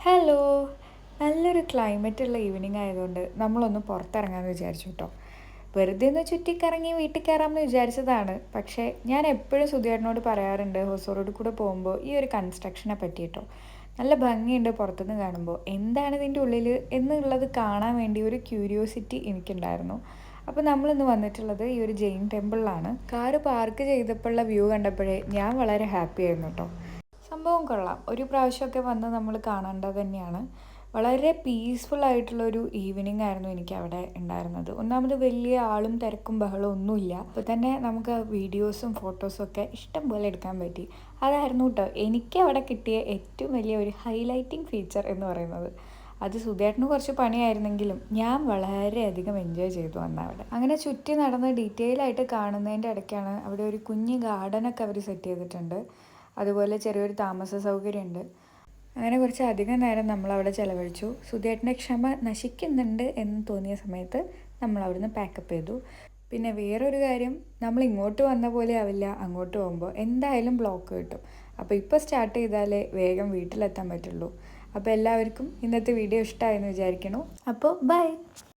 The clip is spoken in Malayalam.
ഹലോ. നല്ലൊരു ക്ലൈമറ്റുള്ള ഈവനിങ് ആയതുകൊണ്ട് നമ്മളൊന്ന് പുറത്തിറങ്ങാമെന്ന് വിചാരിച്ചു കേട്ടോ. വെറുതെ ഒന്ന് ചുറ്റിക്കറങ്ങി വീട്ടിൽ കയറാമെന്ന് വിചാരിച്ചതാണ്. പക്ഷേ ഞാൻ എപ്പോഴും സുധിയേട്ടനോട് പറയാറുണ്ട് ഹൊസൂർ റോഡിൽ കൂടെ പോകുമ്പോൾ ഈ ഒരു കൺസ്ട്രക്ഷനെ പറ്റി കേട്ടോ. നല്ല ഭംഗിയുണ്ട് പുറത്തുനിന്ന് കാണുമ്പോൾ. എന്താണ് ഇതിൻ്റെ ഉള്ളിൽ എന്നുള്ളത് കാണാൻ വേണ്ടി ഒരു ക്യൂരിയോസിറ്റി എനിക്കുണ്ടായിരുന്നു. അപ്പോൾ നമ്മളിന്ന് വന്നിട്ടുള്ളത് ഈ ഒരു ജെയിൻ ടെമ്പിളിലാണ്. കാറ് പാർക്ക് ചെയ്തപ്പോഴുള്ള വ്യൂ കണ്ടപ്പോഴേ ഞാൻ വളരെ ഹാപ്പി ആയിരുന്നു കേട്ടോ. സംഭവം കൊള്ളാം. ഒരു പ്രാവശ്യമൊക്കെ വന്ന് നമ്മൾ കാണേണ്ടത് തന്നെയാണ്. വളരെ പീസ്ഫുൾ ആയിട്ടുള്ളൊരു ഈവനിങ് ആയിരുന്നു എനിക്ക് അവിടെ ഉണ്ടായിരുന്നത്. ഒന്നാമത് വലിയ ആളും തിരക്കും ബഹളവും ഒന്നുമില്ല. അപ്പോൾ തന്നെ നമുക്ക് വീഡിയോസും ഫോട്ടോസും ഒക്കെ ഇഷ്ടം പോലെ എടുക്കാൻ പറ്റി. അതായിരുന്നു കേട്ടോ എനിക്ക് അവിടെ കിട്ടിയ ഏറ്റവും വലിയ ഒരു ഹൈലൈറ്റിംഗ് ഫീച്ചർ എന്ന് പറയുന്നത്. അത് സുധേട്ടന് കുറച്ച് പണിയായിരുന്നെങ്കിലും ഞാൻ വളരെയധികം എൻജോയ് ചെയ്തു അന്ന് അവിടെ. അങ്ങനെ ചുറ്റി നടന്ന് ഡീറ്റെയിൽ ആയിട്ട് കാണുന്നതിൻ്റെ ഇടയ്ക്കാണ് അവിടെ ഒരു കുഞ്ഞ് ഗാർഡനൊക്കെ അവർ സെറ്റ് ചെയ്തിട്ടുണ്ട്. അതുപോലെ ചെറിയൊരു താമസ സൗകര്യമുണ്ട്. അങ്ങനെ കുറച്ച് അധികം നേരം നമ്മളവിടെ ചിലവഴിച്ചു. സുധേട്ടൻ്റെ ക്ഷമ നശിക്കുന്നുണ്ട് എന്ന് തോന്നിയ സമയത്ത് നമ്മൾ അവിടുന്ന് പാക്കപ്പ് ചെയ്തു. പിന്നെ വേറൊരു കാര്യം, നമ്മൾ ഇങ്ങോട്ട് വന്ന പോലെ ആവില്ല അങ്ങോട്ട് പോകുമ്പോൾ. എന്തായാലും ബ്ലോക്ക് കിട്ടും. അപ്പോൾ ഇപ്പോൾ സ്റ്റാർട്ട് ചെയ്താലേ വേഗം വീട്ടിലെത്താൻ പറ്റുള്ളൂ. അപ്പോൾ എല്ലാവർക്കും ഇന്നത്തെ വീഡിയോ ഇഷ്ടമായെന്ന് വിചാരിക്കണു. അപ്പോൾ ബൈ.